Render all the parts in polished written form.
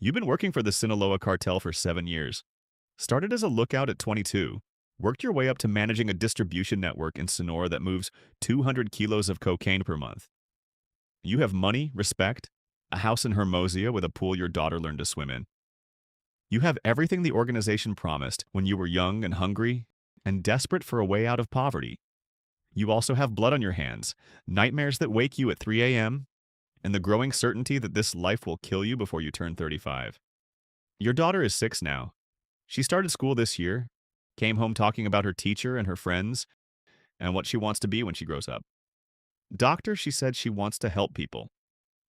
You've been working for the Sinaloa cartel for 7 years. Started as a lookout at 22. Worked your way up to managing a distribution network in Sonora that moves 200 kilos of cocaine per month. You have money, respect, a house in Hermosia with a pool your daughter learned to swim in. You have everything the organization promised when you were young and hungry and desperate for a way out of poverty. You also have blood on your hands, nightmares that wake you at 3 a.m., and the growing certainty that this life will kill you before you turn 35. Your daughter is 6 now. She started school this year, came home talking about her teacher and her friends, and what she wants to be when she grows up. Doctor, she said she wants to help people.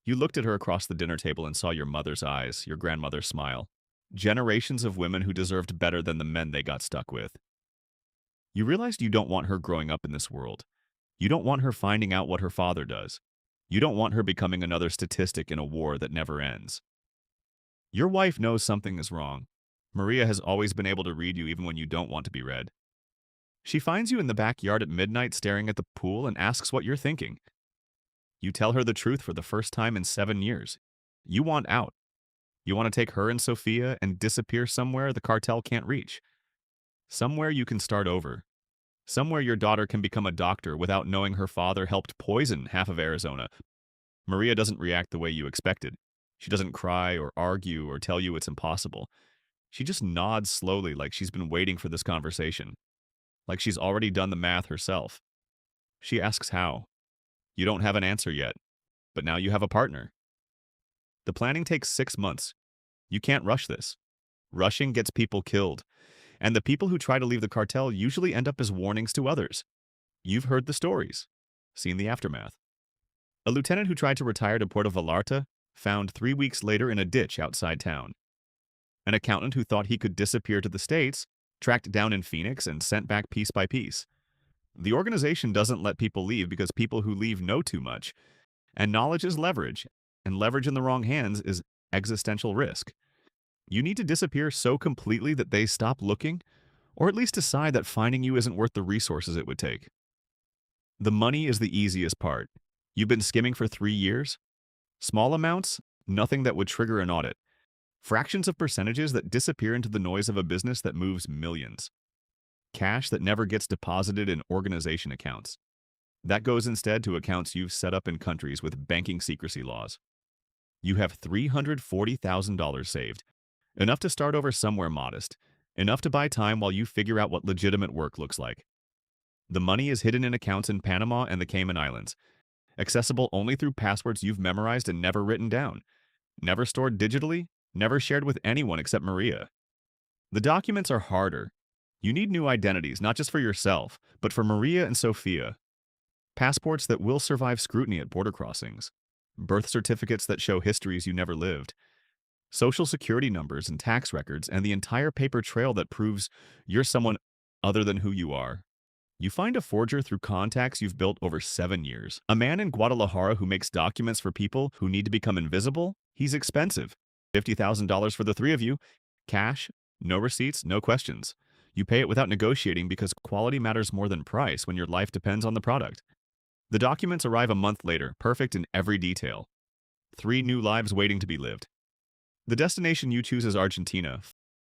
You looked at her across the dinner table and saw your mother's eyes, your grandmother's smile. Generations of women who deserved better than the men they got stuck with. You realized you don't want her growing up in this world. You don't want her finding out what her father does. You don't want her becoming another statistic in a war that never ends. Your wife knows something is wrong. Maria has always been able to read you even when you don't want to be read. She finds you in the backyard at midnight staring at the pool and asks what you're thinking. You tell her the truth for the first time in 7 years. You want out. You want to take her and Sophia and disappear somewhere the cartel can't reach. Somewhere you can start over. Somewhere your daughter can become a doctor without knowing her father helped poison half of Arizona. Maria doesn't react the way you expected. She doesn't cry or argue or tell you it's impossible. She just nods slowly like she's been waiting for this conversation, like she's already done the math herself. She asks how. You don't have an answer yet, but now you have a partner. The planning takes 6 months. You can't rush this. Rushing gets people killed, and the people who try to leave the cartel usually end up as warnings to others. You've heard the stories, seen the aftermath. A lieutenant who tried to retire to Puerto Vallarta found 3 weeks later in a ditch outside town. An accountant who thought he could disappear to the States tracked down in Phoenix and sent back piece by piece. The organization doesn't let people leave because people who leave know too much, and knowledge is leverage, and leverage in the wrong hands is existential risk. You need to disappear so completely that they stop looking, or at least decide that finding you isn't worth the resources it would take. The money is the easiest part. You've been skimming for 3 years? Small amounts, nothing that would trigger an audit. Fractions of percentages that disappear into the noise of a business that moves millions. Cash that never gets deposited in organization accounts. That goes instead to accounts you've set up in countries with banking secrecy laws. You have $340,000 saved, enough to start over somewhere modest, enough to buy time while you figure out what legitimate work looks like. The money is hidden in accounts in Panama and the Cayman Islands, accessible only through passwords you've memorized and never written down, never stored digitally, never shared with anyone except Maria. The documents are harder. You need new identities, not just for yourself, but for Maria and Sophia. Passports that will survive scrutiny at border crossings. Birth certificates that show histories you never lived. Social security numbers and tax records, and the entire paper trail that proves you're someone other than who you are. You find a forger through contacts you've built over 7 years. A man in Guadalajara who makes documents for people who need to become invisible? He's expensive. $50,000 for the 3 of you. Cash, no receipts, no questions. You pay it without negotiating because quality matters more than price when your life depends on the product. The documents arrive a month later, perfect in every detail. 3 new lives waiting to be lived. The destination you choose is Argentina,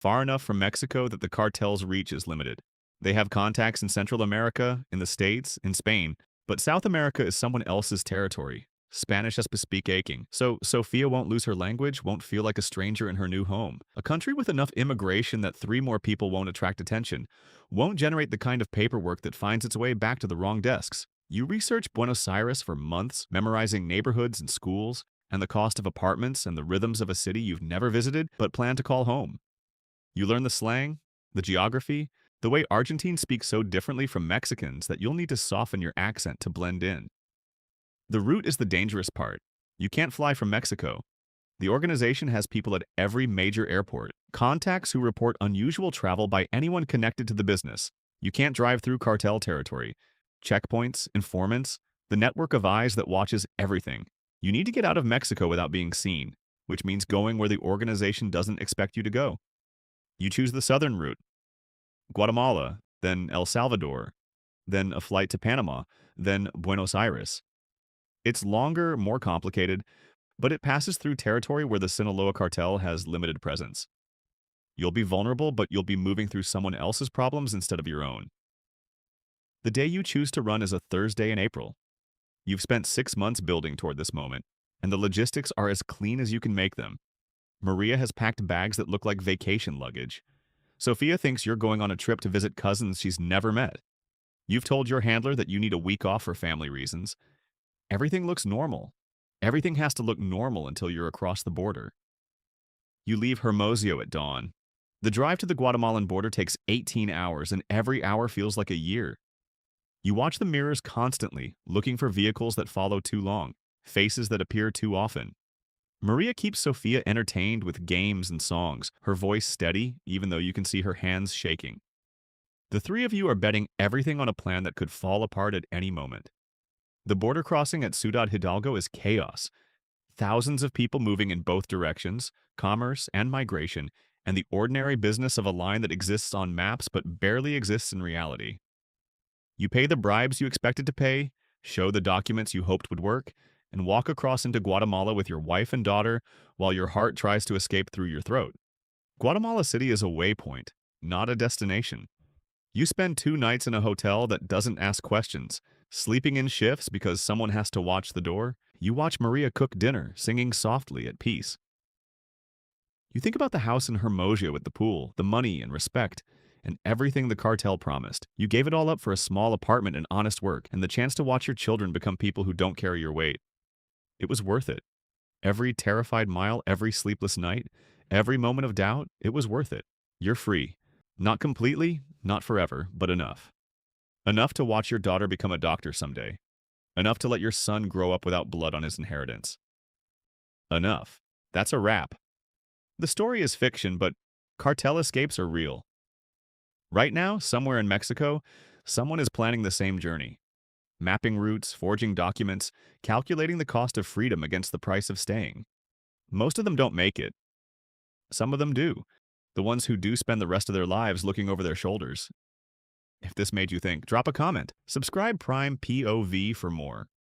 far enough from Mexico that the cartel's reach is limited. They have contacts in Central America, in the States, in Spain, but South America is someone else's territory. Spanish has to speak aching, so Sophia won't lose her language, won't feel like a stranger in her new home. A country with enough immigration that 3 more people won't attract attention, won't generate the kind of paperwork that finds its way back to the wrong desks. You research Buenos Aires for months, memorizing neighborhoods and schools, and the cost of apartments and the rhythms of a city you've never visited but plan to call home. You learn the slang, the geography, the way Argentines speak so differently from Mexicans that you'll need to soften your accent to blend in. The route is the dangerous part. You can't fly from Mexico. The organization has people at every major airport, contacts who report unusual travel by anyone connected to the business. You can't drive through cartel territory. Checkpoints, informants, the network of eyes that watches everything. You need to get out of Mexico without being seen, which means going where the organization doesn't expect you to go. You choose the southern route. Guatemala, then El Salvador, then a flight to Panama, then Buenos Aires. It's longer, more complicated, but it passes through territory where the Sinaloa cartel has limited presence. You'll be vulnerable, but you'll be moving through someone else's problems instead of your own. The day you choose to run is a Thursday in April. You've spent 6 months building toward this moment, and the logistics are as clean as you can make them. Maria has packed bags that look like vacation luggage. Sophia thinks you're going on a trip to visit cousins she's never met. You've told your handler that you need a week off for family reasons. Everything looks normal. Everything has to look normal until you're across the border. You leave Hermosillo at dawn. The drive to the Guatemalan border takes 18 hours, and every hour feels like a year. You watch the mirrors constantly, looking for vehicles that follow too long, faces that appear too often. Maria keeps Sophia entertained with games and songs, her voice steady, even though you can see her hands shaking. The three of you are betting everything on a plan that could fall apart at any moment. The border crossing at Ciudad Hidalgo is chaos. Thousands of people moving in both directions, commerce and migration, and the ordinary business of a line that exists on maps but barely exists in reality. You pay the bribes you expected to pay, show the documents you hoped would work, and walk across into Guatemala with your wife and daughter while your heart tries to escape through your throat. Guatemala City is a waypoint, not a destination. You spend 2 nights in a hotel that doesn't ask questions, sleeping in shifts because someone has to watch the door. You watch Maria cook dinner, singing softly at peace. You think about the house in Hermosillo with the pool, the money and respect, and everything the cartel promised. You gave it all up for a small apartment and honest work, and the chance to watch your children become people who don't carry your weight. It was worth it. Every terrified mile, every sleepless night, every moment of doubt, it was worth it. You're free. Not completely, not forever, but enough. Enough to watch your daughter become a doctor someday. Enough to let your son grow up without blood on his inheritance. Enough. That's a wrap. The story is fiction, but cartel escapes are real. Right now, somewhere in Mexico, someone is planning the same journey. Mapping routes, forging documents, calculating the cost of freedom against the price of staying. Most of them don't make it. Some of them do. The ones who do spend the rest of their lives looking over their shoulders. If this made you think, drop a comment. Subscribe Prime POV for more.